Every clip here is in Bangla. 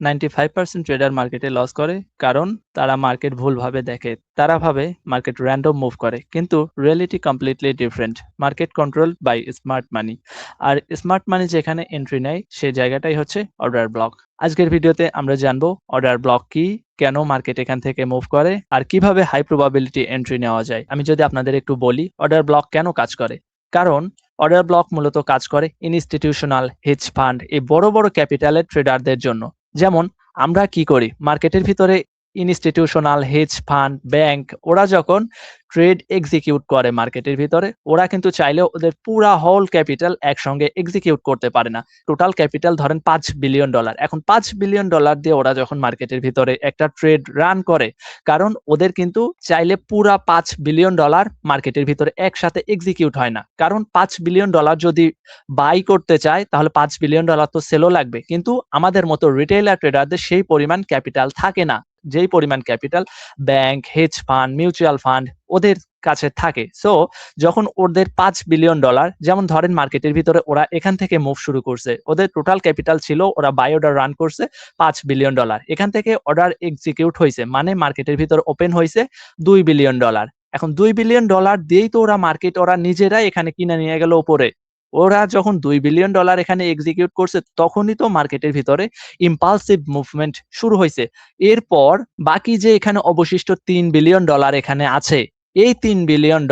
95% ট্রেডার মার্কেটে লস করে কারণ তারা মার্কেট ভুলভাবে দেখে। তারা ভাবে মার্কেট র্যান্ডম মুভ করে, কিন্তু reality completely different. Market control by smart money, আর স্মার্ট মানি যেখানে এন্ট্রি নেয় সেই জায়গাটাই হচ্ছে অর্ডার ব্লক। আজকের ভিডিওতে আমরা জানবো অর্ডার ব্লক কি, কেন মার্কেট এখান থেকে মুভ করে, আর কিভাবে হাই প্রবাবিলিটি এন্ট্রি নেওয়া যায়। আমি যদি আপনাদের একটু বলি অর্ডার ব্লক কেন কাজ করে। কারণ অর্ডার ব্লক মূলত কাজ করে ইনস্টিটিউশনাল, হেজ ফান্ড, এই বড় বড় ক্যাপিটালের ট্রেডারদের জন্য। যেমন আমরা কি করি মার্কেটের ভিতরে, ইনস্টিটিউশনাল, হেজ ফান্ড, ব্যাংক, ওরা যখন ট্রেড এক্সিকিউট করে মার্কেটের ভিতরে, ওরা কিন্তু চাইলেও ওদের পুরা হোল ক্যাপিটাল একসঙ্গে এক্সিকিউট করতে পারে না। টোটাল ক্যাপিটাল ধরেন $5 বিলিয়ন। এখন $5 বিলিয়ন দিয়ে ওরা যখন মার্কেটের ভিতরে একটা ট্রেড রান করে, কারণ ওদের কিন্তু চাইলে পুরা $5 বিলিয়ন মার্কেটের ভিতরে একসাথে এক্সিকিউট হয় না। কারণ $5 বিলিয়ন যদি বাই করতে চায় তাহলে $5 বিলিয়ন তো সেলও লাগবে, কিন্তু আমাদের মতো রিটেইলার ট্রেডারদের সেই পরিমাণ ক্যাপিটাল থাকে না, যেই পরিমাণ capital bank, hedge fund, mutual fund ওদের কাছে থাকে। সো যখন ওদের $5 বিলিয়ন, যেমন ধরেন মার্কেটের ভিতরে ওরা এখান থেকে মুভ শুরু করছে, ওদের টোটাল ক্যাপিটাল ছিল, ওরা বাই অর্ডার রান করছে $5 বিলিয়ন, এখান থেকে অর্ডার এক্সিকিউট হয়েছে, মানে মার্কেটের ভিতরে ওপেন হয়েছে $2 বিলিয়ন। এখন $2 বিলিয়ন দিয়েই তো ওরা নিজেরাই এখানে কিনে নিয়ে গেল উপরে। ওরা যখন $2 বিলিয়ন এখানে এক্সিকিউট করছে, তখনই তো মার্কেটের ভিতরে ইম্পালসিভ মুভমেন্ট শুরু হয়েছে। এরপর বাকি যে এখানে অবশিষ্ট $3 বিলিয়ন এখানে আছে, এই $3 বিলিয়ন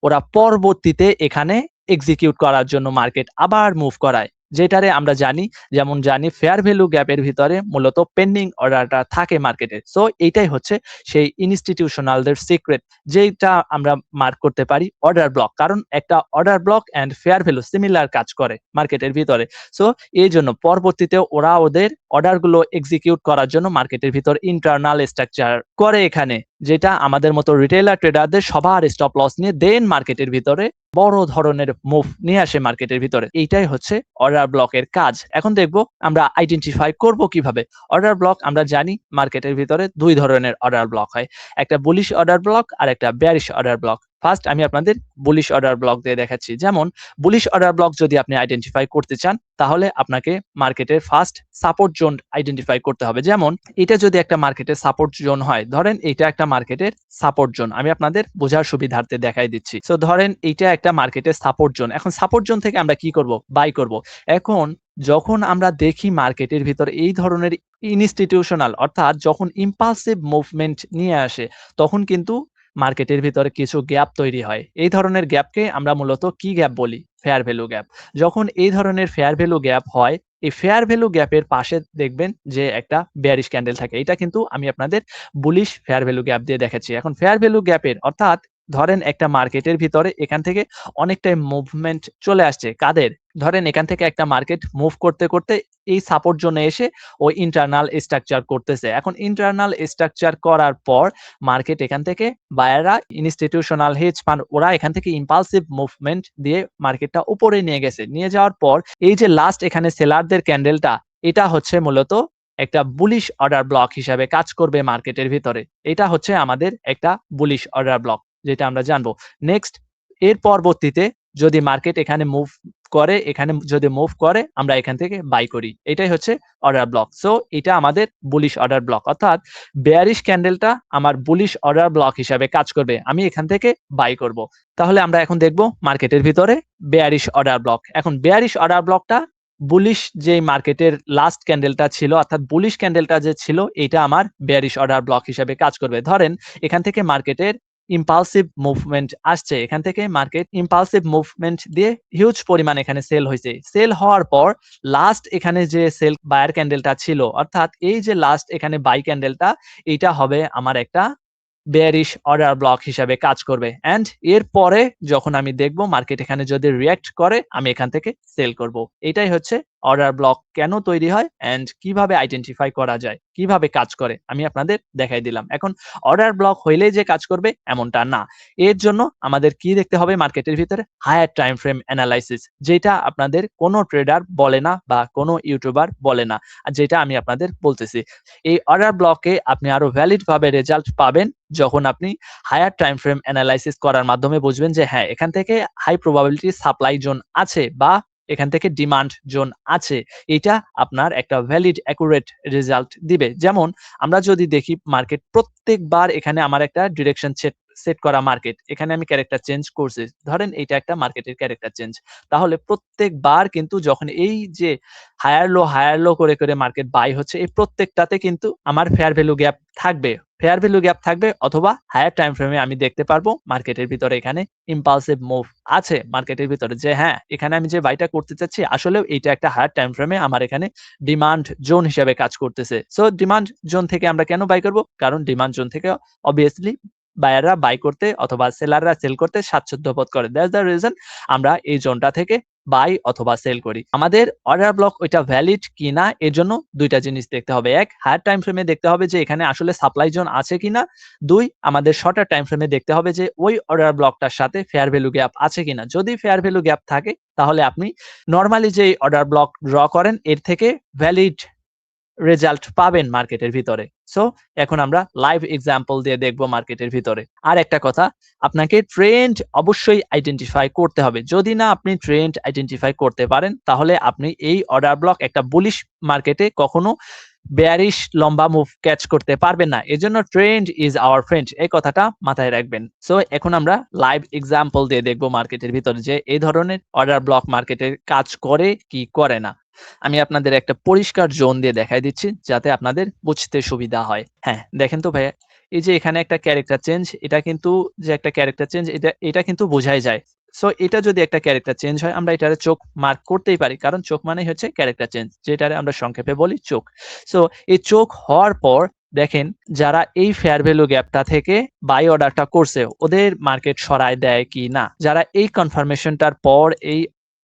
ওরা পরবর্তীতে এখানে এক্সিকিউট করার জন্য মার্কেট আবার মুভ করায়, যেটারে আমরা জানি, যেমন জানি ফেয়ার ভ্যালু গ্যাপের ভিতরে মূলত পেন্ডিং অর্ডারটা থাকে মার্কেটে। সো এইটাই হচ্ছে সেই ইনস্টিটিউশনালদের সিক্রেট, যেটা আমরা মার্ক করতে পারি অর্ডার ব্লক। কারণ একটা order block and fair value similar কাজ করে মার্কেটের ভিতরে। সো এই জন্য পরবর্তীতে ওরা ওদের অর্ডারগুলো এক্সিকিউট করার জন্য মার্কেটের ভিতর ইন্টারনাল স্ট্রাকচার করে এখানে, যেটা আমাদের মতো রিটেইলার ট্রেডারদের সবার স্টপ লস নিয়ে দেন মার্কেটের ভিতরে বড় ধরনের মুভ নিয়ে আসে মার্কেটের ভিতরে। এইটাই হচ্ছে অর্ডার ব্লকের কাজ। এখন দেখবো আমরা আইডেন্টিফাই করব কিভাবে অর্ডার ব্লক। আমরা জানি মার্কেটের ভিতরে দুই ধরনের অর্ডার ব্লক হয়, একটা বুলিশ অর্ডার ব্লক আর একটা বেয়ারিশ অর্ডার ব্লক। ফার্স্ট আমি আপনাদের বুলিশ অর্ডার ব্লক দিয়ে দেখাচ্ছি। যেমন বুলিশ অর্ডার ব্লক যদি আপনি আইডেন্টিফাই করতে চান, তাহলে আপনাকে মার্কেটের ফার্স্ট সাপোর্ট জোন আইডেন্টিফাই করতে হবে। যেমন এটা যদি একটা মার্কেটের সাপোর্ট জোন হয়, ধরেন এটা একটা মার্কেটের সাপোর্ট জোন, আমি আপনাদের বোঝার সুবিধার্থে দেখাই দিচ্ছি। সো ধরেন এইটা একটা মার্কেটের সাপোর্ট জোন। এখন সাপোর্ট জোন থেকে আমরা কি করব, বাই করব। এখন যখন আমরা দেখি মার্কেটের ভিতরে এই ধরনের ইনস্টিটিউশনাল, অর্থাৎ যখন ইম্পালসিভ মুভমেন্ট নিয়ে আসে, তখন কিন্তু মার্কেটের ভিতরে কিছু গ্যাপ তৈরি হয়। এই ধরনের গ্যাপকে আমরা মূলত কি গ্যাপ বলি, ফেয়ার ভ্যালু গ্যাপ। যখন এই ধরনের ফেয়ার ভ্যালু গ্যাপ হয়, এই ফেয়ার ভ্যালু গ্যাপের পাশে দেখবেন যে একটা বেয়ারিশ ক্যান্ডেল থাকে। এটা কিন্তু আমি আপনাদের বুলিশ ফেয়ার ভ্যালু গ্যাপ দিয়ে দেখাচ্ছি। এখন ফেয়ার ভ্যালু গ্যাপের অর্থাৎ ধরেন একটা মার্কেটের ভিতরে এখান থেকে অনেকটাই মুভমেন্ট চলে আসছে, কাদের, ধরেন এখান থেকে একটা মার্কেট মুভ করতে করতে এই সাপোর্ট জোনে এসে ও ইন্টারনাল স্ট্রাকচার করতেছে। এখন ইন্টারনাল স্ট্রাকচার করার পর মার্কেট এখান থেকে বায়াররা, ইনস্টিটিউশনাল, হেজ ফান্ড, ওরা এখান থেকে ইম্পালসিভ মুভমেন্ট দিয়ে মার্কেটটা উপরে নিয়ে গেছে। নিয়ে যাওয়ার পর এই যে লাস্ট এখানে সেলারদের ক্যান্ডেলটা, এটা হচ্ছে মূলত একটা বুলিশ অর্ডার ব্লক হিসাবে কাজ করবে মার্কেটের ভিতরে। এটা হচ্ছে আমাদের একটা বুলিশ অর্ডার ব্লক, যেটা আমরা জানবো। নেক্সট, এর পরবর্তীতে যদি মার্কেট এখানে মুভ করে, এখানে যদি মুভ করে, আমরা এখান থেকে বাই করি। এটাই হচ্ছে অর্ডার ব্লক। সো এটা আমাদের বুলিশ অর্ডার ব্লক, অর্থাৎ বেয়ারিশ ক্যান্ডেলটা আমার বুলিশ অর্ডার ব্লক হিসাবে কাজ করবে, আমি এখান থেকে বাই করব। তাহলে আমরা এখন দেখব মার্কেটের ভিতরে বেয়ারিশ অর্ডার ব্লক। এখন বেয়ারিশ অর্ডার ব্লকটা বুলিশ যে মার্কেটের লাস্ট ক্যান্ডেলটা ছিল, অর্থাৎ বুলিশ ক্যান্ডেলটা যে ছিল, এটা আমার বেয়ারিশ অর্ডার ব্লক হিসেবে কাজ করবে। ধরেন এখান থেকে মার্কেটের ইম্পালসিভ মুভমেন্ট আসছে, এখান থেকে মার্কেট ইম্পালসিভ মুভমেন্ট দিয়ে হিউজ পরিমাণ এখানে সেল হয়েছে। সেল হওয়ার পর লাস্ট এখানে যে সেল বায়ার ক্যান্ডেলটা ছিল, অর্থাৎ এই যে লাস্ট এখানে বাই ক্যান্ডেলটা, এটা হবে আমার একটা বেয়ারিশ অর্ডার ব্লক হিসাবে কাজ করবে। এন্ড এরপরে যখন আমি দেখব মার্কেট এখানে যদি রিঅ্যাক্ট করে, আমি এখান থেকে সেল করব। এটাই হচ্ছে অর্ডার ব্লক কেন তৈরি হয় এন্ড কিভাবে আইডেন্টিফাই করা যায়, কিভাবে কাজ করে আমি আপনাদের দেখাই দিলাম। এখন অর্ডার ব্লক হইলেই যে কাজ করবে এমনটা না। এর জন্য আমাদের কি দেখতে হবে মার্কেটের ভিতরে, হায়ার টাইম ফ্রেম অ্যানালাইসিস, যেটা আপনাদের কোনো ট্রেডার বলে না বা কোনো ইউটিউবার বলে না, আর যেটা আমি আপনাদের বলতেছি। এই অর্ডার ব্লকে আপনি আরো ভ্যালিড ভাবে রেজাল্ট পাবেন যখন আপনি হায়ার টাইম ফ্রেম অ্যানালাইসিস করার মাধ্যমে বুঝবেন যে হ্যাঁ, এখান থেকে হাই প্রবাবিলিটি সাপ্লাই জোন আছে বা এখান থেকে ডিমান্ড জোন আছে, এটা আপনার একটা ভ্যালিড অ্যাকুরেট রেজাল্ট দিবে। যেমন আমরা যদি দেখি মার্কেট প্রত্যেকবার এখানে আমার একটা ডিরেকশন সেট করা মার্কেট, এখানে আমি ক্যারেক্টার চেঞ্জ করছি, ধরেন এটা একটা মার্কেটের ক্যারেক্টার চেঞ্জ, তাহলে প্রত্যেকবার কিন্তু যখন এই যে হায়ার লো করে করে মার্কেট বাই হচ্ছে, এই প্রত্যেকটাতে কিন্তু আমার ফেয়ার ভ্যালু গ্যাপ থাকবে, অথবা হায়ার টাইম ফ্রেমে আমি দেখতে পারবো মার্কেটের ভিতরে এখানে ইম্পালসিভ মুভ আছে মার্কেটের ভিতরে, যে হ্যাঁ এখানে আমি যে বাইটা করতে চাচ্ছি আসলেও এটা একটা হায়ার টাইম ফ্রেমে আমার এখানে ডিমান্ড জোন হিসেবে কাজ করতেছে। সো ডিমান্ড জোন থেকে আমরা কেন বাই করব? কারণ ডিমান্ড জোন থেকে অবভিয়াসলি বায়াররা বাই করতে অথবা সেলাররা সেল করতে স্বাচ্ছন্দ্য বোধ করে। দ্যাটস দ্য রিজন আমরা এই জোনটা থেকে বাই অথবা সেল করি। আমাদের অর্ডার ব্লক ওইটা ভ্যালিড কিনা এর জন্য দুইটা জিনিস দেখতে হবে। এক, হায়ার টাইম ফ্রেমে দেখতে হবে যে এখানে আসলে সাপ্লাই জোন আছে কিনা। দুই, আমাদের শর্টার টাইম ফ্রেমে দেখতে হবে যে ওই অর্ডার ব্লকটার সাথে ফেয়ার ভ্যালু গ্যাপ আছে কিনা। যদি ফেয়ার ভ্যালু গ্যাপ থাকে তাহলে আপনি নরমালি যে অর্ডার ব্লক ড্র করেন এর থেকে ভ্যালিড রেজাল্ট পাবেন মার্কেটের ভিতরে। সো এখন আমরা লাইভ এক্সাম্পল দিয়ে দেখব মার্কেটের ভিতরে। আর একটা কথা, আপনাকে ট্রেন্ড অবশ্যই আইডেন্টিফাই করতে হবে। যদি না আপনি ট্রেন্ড আইডেন্টিফাই করতে পারেন তাহলে আপনি এই অর্ডার ব্লক একটা বুলিশ মার্কেটে কখনো বেয়ারিশ লম্বা মুভ ক্যাচ করতে পারবেন না। এজন্য ট্রেন্ড ইজ আওয়ার ফ্রেন্ড, এই কথাটা মাথায় রাখবেন। সো এখন আমরা লাইভ এক্সাম্পল দিয়ে দেখব মার্কেটের ভিতরে যে এই ধরনের অর্ডার ব্লক মার্কেটের কাজ করে কি করে না। আমি আপনাদের একটা পরিষ্কার জোন দিয়ে দেখাই দিচ্ছি যাতে আপনাদের বুঝতে সুবিধা হয়। হ্যাঁ দেখেন তো ভাইয়া, এই যে এখানে একটা ক্যারেক্টার চেঞ্জ, এটা কিন্তু যে একটা ক্যারেক্টার চেঞ্জ এটা কিন্তু বোঝাই যায়। সো এটা যদি একটা ক্যারেক্টার চেঞ্জ হয় আমরা এটারে চোখ মার্ক করতেই পারি, কারণ চোখ মানেই হচ্ছে ক্যারেক্টার চেঞ্জ, যেটারে আমরা সংক্ষেপে বলি চোখ। সো এই চোখ হওয়ার পর দেখেন যারা এই ফেয়ার ভ্যালু গ্যাপটা থেকে বাই অর্ডারটা করছে ওদের মার্কেট সরায় দেয় কি না। যারা এই কনফার্মেশনটার পর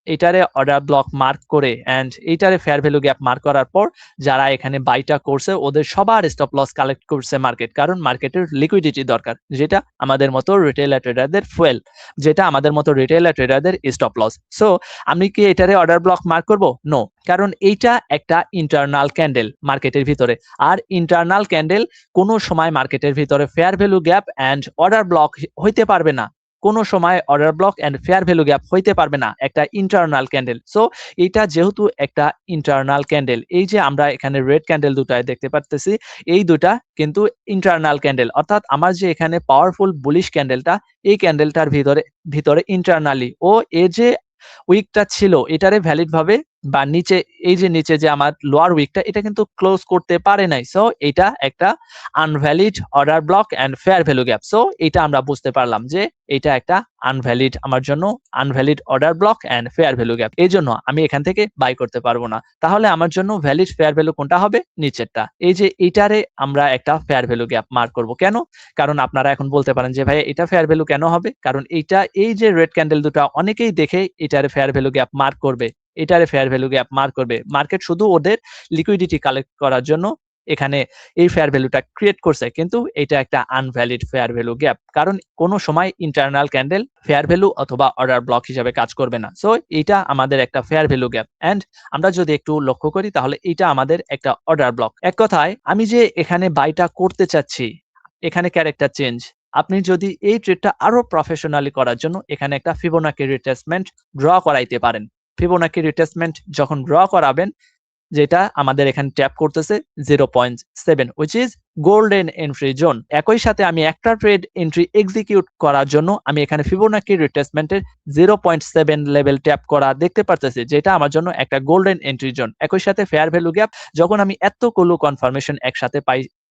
এইটারে অর্ডার ব্লক মার্ক করে এন্ড এইটারে ফেয়ার ভ্যালু গ্যাপ মার্ক করার পর যারা এখানে বাইটা করছে ওদের সবার স্টপ লস কালেক্ট করছে মার্কেট, কারণ মার্কেটের লিকুইডিটি দরকার, যেটা আমাদের মতো রিটেইলার ট্রেডারদের ফুয়েল, যেটা আমাদের মতো রিটেইলার ট্রেডারদের স্টপ লস। সো আমি কি এটারে অর্ডার ব্লক মার্ক করব? নো, কারণ এইটা একটা ইন্টারনাল ক্যান্ডেল মার্কেটের ভিতরে, আর ইন্টারনাল ক্যান্ডেল কোনো সময় মার্কেটের ভিতরে fair value gap and order block হইতে পারবে না, কোনো সময় order block and fair value gap হইতে পারবে না, একটা ইন্টারনাল ক্যান্ডেল। সো এটা যেহেতু একটা ইন্টারনাল ক্যান্ডেল, এই যে আমরা এখানে রেড ক্যান্ডেল দুটায় দেখতে পারতেছি এই দুটা কিন্তু ইন্টারনাল ক্যান্ডেল, অর্থাৎ আমার যে এখানে পাওয়ারফুল বুলিশ ক্যান্ডেলটা এই ক্যান্ডেলটার ভিতরে ভিতরে ইন্টারনালি ও এর যে উইকটা ছিল এটারে ভ্যালিড ভাবে বা নিচে এই যে নিচে যে আমার লোয়ার উইকটা এটা কিন্তু ক্লোজ করতে পারে নাই। সো এটা একটা invalid order block and fair value gap. So এটা আমরা বুঝতে পারলাম যে এটা একটা আনভ্যালিড, আমার জন্য invalid order block and fair value gap, এই জন্য আমি এখান থেকে বাই করতে পারবো না। তাহলে আমার জন্য ভ্যালিড ফেয়ার ভ্যালু কোনটা হবে? নিচেরটা, এই যে এটারে আমরা একটা ফেয়ার ভ্যালু গ্যাপ মার্ক করব। কেন? কারণ আপনারা এখন বলতে পারেন যে ভাই এটা ফেয়ার ভ্যালু কেন হবে? কারণ এইটা এই যে রেড ক্যান্ডেল দুটো অনেকেই দেখে এটারে ফেয়ার ভ্যালু গ্যাপ মার্ক করবে, এটারে ফেয়ার ভ্যালু গ্যাপ মার্ক করবে। মার্কেট শুধু ওদের লিকুইডিটি কালেক্ট করার জন্য এখানে এই ফেয়ার ভ্যালুটা ক্রিয়েট করছে, কিন্তু এটা একটা আনভ্যালিড ফেয়ার ভ্যালু গ্যাপ, কারণ কোনো সময় ইন্টারনাল ক্যান্ডেল ফেয়ার ভ্যালু অথবা অর্ডার ব্লক হিসেবে কাজ করবে না। সো এটা আমাদের একটা ফেয়ার ভ্যালু গ্যাপ এন্ড আমরা যদি একটু লক্ষ্য করি তাহলে এটা আমাদের একটা অর্ডার ব্লক। এক কথায় আমি যে এখানে বাইটা করতে চাচ্ছি, এখানে ক্যারেক্টার চেঞ্জ, আপনি যদি এই ট্রেডটা আরো প্রফেশনালি করার জন্য এখানে একটা ফিবোনাকি রিট্রেসমেন্ট ড্র করাইতে পারেন। ফিবোনাকি রিট্রেসমেন্ট যখন ড্র করাবেন, যেটা আমাদের এখানে ট্যাপ করতেছে 0.7 which is golden entry zone. একই সাথে আমি একটা ট্রেড এন্ট্রি এক্সিকিউট করার জন্য আমি এখানে ফিবোনাকি রিট্রেসমেন্টের 0.7 লেভেল ট্যাপ করা দেখতে পারতেছি, যেটা আমার জন্য একটা গোল্ডেন এন্ট্রি জোন। একই সাথে ফেয়ার ভ্যালু গ্যাপ, যখন আমি এতগুলো কনফার্মেশন একসাথে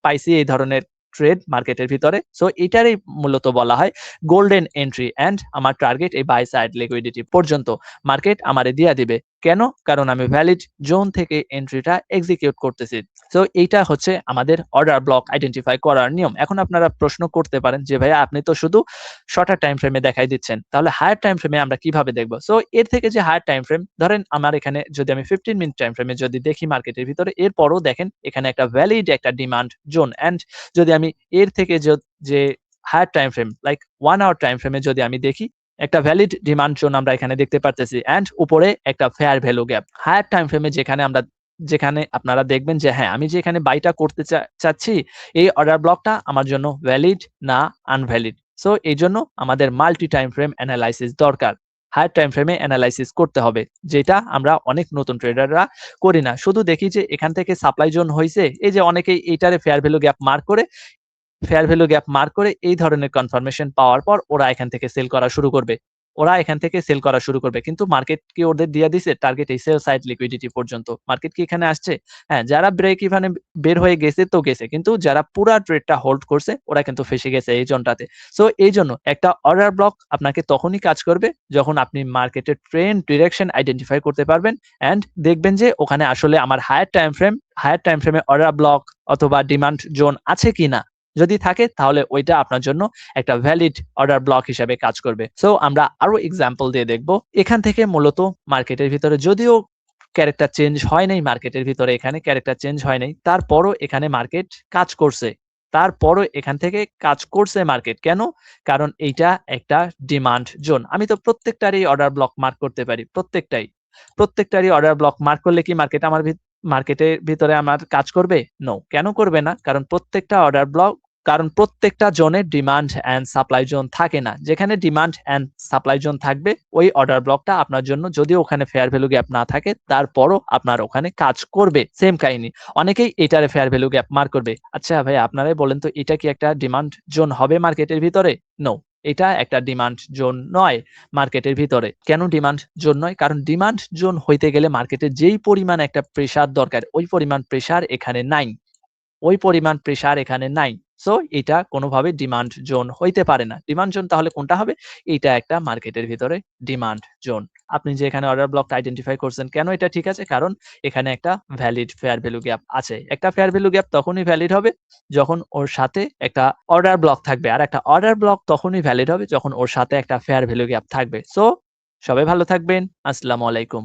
পাইছি এই ধরনের ট্রেড মার্কেটের ভিতরে, সো এটারই মূলত বলা হয় গোল্ডেন এন্ট্রি এন্ড আমার টার্গেট এই বাই সাইড লিকুইডিটি পর্যন্ত মার্কেট আমারে দিয়া দিবে। কেন? কারণ আমি ভ্যালিড জোন থেকে এন্ট্রিটা এক্সিকিউট করতেছি। সো এইটা হচ্ছে আমাদের অর্ডার ব্লক আইডেন্টিফাই করার নিয়ম। এখন আপনারা প্রশ্ন করতে পারেন যে ভাইয়া আপনি তো শুধু শর্টার টাইম ফ্রেমে দেখাই দিচ্ছেন, তাহলে হায়ার টাইম ফ্রেমে আমরা কিভাবে দেখবো? সো এর থেকে যে হায়ার টাইম ফ্রেম, ধরেন আমার এখানে যদি আমি 15 মিনিট টাইম ফ্রেমে যদি দেখি মার্কেটের ভিতরে, এরপরও দেখেন এখানে একটা ভ্যালিড একটা ডিমান্ড জোন এন্ড যদি আমি এর থেকে যে higher time frame like 1 hour time ফ্রেমে যদি আমি দেখি, একটা ভ্যালিড ডিমান্ড জোন আমরা এখানে দেখতে পারতেছি এন্ড উপরে একটা fair value gap. Higher time ফ্রেমে যেখানে আপনারা দেখবেন যে হ্যাঁ আমি যে এখানে বাইটা করতে চাচ্ছি এই অর্ডার ব্লকটা আমার জন্য ভ্যালিড না আনভ্যালিড। সো এই জন্য আমাদের মাল্টি টাইম ফ্রেম অ্যানালাইসিস দরকার। হায়ার টাইম ফ্রেমে অ্যানালাইসিস করতে হবে, যেটা আমরা অনেক নতুন ট্রেডাররা করি না। শুধু দেখি যে এখান থেকে সাপ্লাই জোন হইছে, এই যে অনেকেই এইটারে ফেয়ার ভ্যালু গ্যাপ মার্ক করে এই ধরনের কনফার্মেশন পাওয়ার পর ওরা এখান থেকে সেল করা শুরু করবে। কিন্তু মার্কেট কি ওদের দিয়ে দিছে টার্গেট এই সেল সাইড লিকুইডিটি পর্যন্ত? মার্কেট কি এখানে আসছে? হ্যাঁ, যারা ব্রেক ইভেনে বের হয়ে গেছে তো গেছে। কিন্তু যারা পুরা ট্রেডটা হোল্ড করছে ওরা কিন্তু ফেঁসে গেছে এই জোনটাতে। সো এইজন্য একটা অর্ডার ব্লক আপনাকে তখনই কাজ করবে যখন আপনি মার্কেটের ট্রেন্ড ডিরেকশন আইডেন্টিফাই করতে পারবেন অ্যান্ড দেখবেন যে ওখানে আসলে আমার হায়ার টাইম ফ্রেমে অর্ডার ব্লক অথবা ডিমান্ড জোন আছে কিনা। যদি থাকে তাহলে ওইটা আপনার জন্য একটা ভ্যালিড অর্ডার ব্লক হিসেবে কাজ করবে। সো আমরা আরো এক্সাম্পল দিয়ে দেখব। এখান থেকে মূলত মার্কেটের ভিতরে যদিও ক্যারেক্টার চেঞ্জ হয় নাই, তারপরও এখানে মার্কেট কাজ করছে। এখান থেকে কাজ করছে মার্কেট। কেন? কারণ এইটা একটা ডিমান্ড জোন। আমি তো প্রত্যেকটারই অর্ডার ব্লক মার্ক করতে পারি। প্রত্যেকটারই অর্ডার ব্লক মার্ক করলে কি মার্কেটের ভিতরে আমার কাজ করবে? নো। কেন করবে না? কারণ প্রত্যেকটা জোনের ডিমান্ড অ্যান্ড সাপ্লাই জোন থাকে না। যেখানে ডিমান্ড অ্যান্ড সাপ্লাই জোন থাকবে ওই অর্ডার ব্লকটা আপনার জন্য যদিও ওখানে ফেয়ার ভ্যালু গ্যাপ না থাকে তারপরও আপনার ওখানে কাজ করবে। সেম কাহিনী। অনেকেই এটারে ফেয়ার ভ্যালু গ্যাপ মার্ক করবে। আচ্ছা ভাই, আপনারাই বলেন তো এটা কি একটা ডিমান্ড জোন হবে মার্কেটের ভিতরে? নো। এটা একটা ডিমান্ড জোন নয় মার্কেটের ভিতরে। কেন ডিমান্ড জোন নয়? কারণ ডিমান্ড জোন হইতে গেলে মার্কেটে যেই পরিমাণ একটা প্রেসার দরকার ওই পরিমাণ প্রেসার এখানে নাই। সো এটা কোনোভাবে ডিমান্ড জোন হইতে পারে না। ডিমান্ড জোন তাহলে কোনটা হবে? এইটা একটা মার্কেটের ভিতরে ডিমান্ড জোন। আপনি যে এখানে অর্ডার ব্লকটা আইডেন্টিফাই করছেন, কেন এটা ঠিক আছে? কারণ এখানে একটা ভ্যালিড ফেয়ার ভ্যালু গ্যাপ আছে। একটা ফেয়ার ভ্যালু গ্যাপ তখনই ভ্যালিড হবে যখন ওর সাথে একটা অর্ডার ব্লক থাকবে। আর একটা অর্ডার ব্লক তখনই ভ্যালিড হবে যখন ওর সাথে একটা ফেয়ার ভ্যালু গ্যাপ থাকবে। সো সবাই ভালো থাকবেন। আসসালামু আলাইকুম।